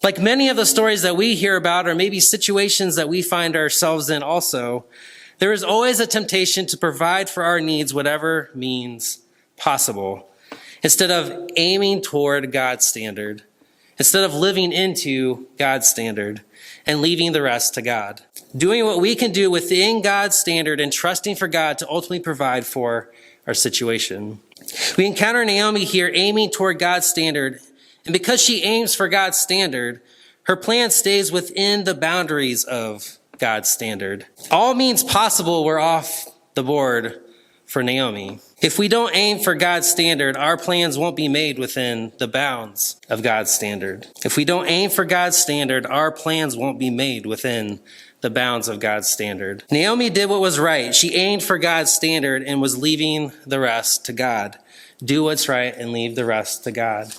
Like many of the stories that we hear about, or maybe situations that we find ourselves in also, there is always a temptation to provide for our needs whatever means possible, instead of aiming toward God's standard, instead of living into God's standard and leaving the rest to God. Doing what we can do within God's standard and trusting for God to ultimately provide for our situation. We encounter Naomi here aiming toward God's standard, and because she aims for God's standard, her plan stays within the boundaries of God's standard. All means possible were off the board for Naomi. If we don't aim for God's standard, our plans won't be made within the bounds of God's standard. If we don't aim for God's standard, our plans won't be made within the bounds of God's standard. Naomi did what was right. She aimed for God's standard and was leaving the rest to God. Do what's right and leave the rest to God.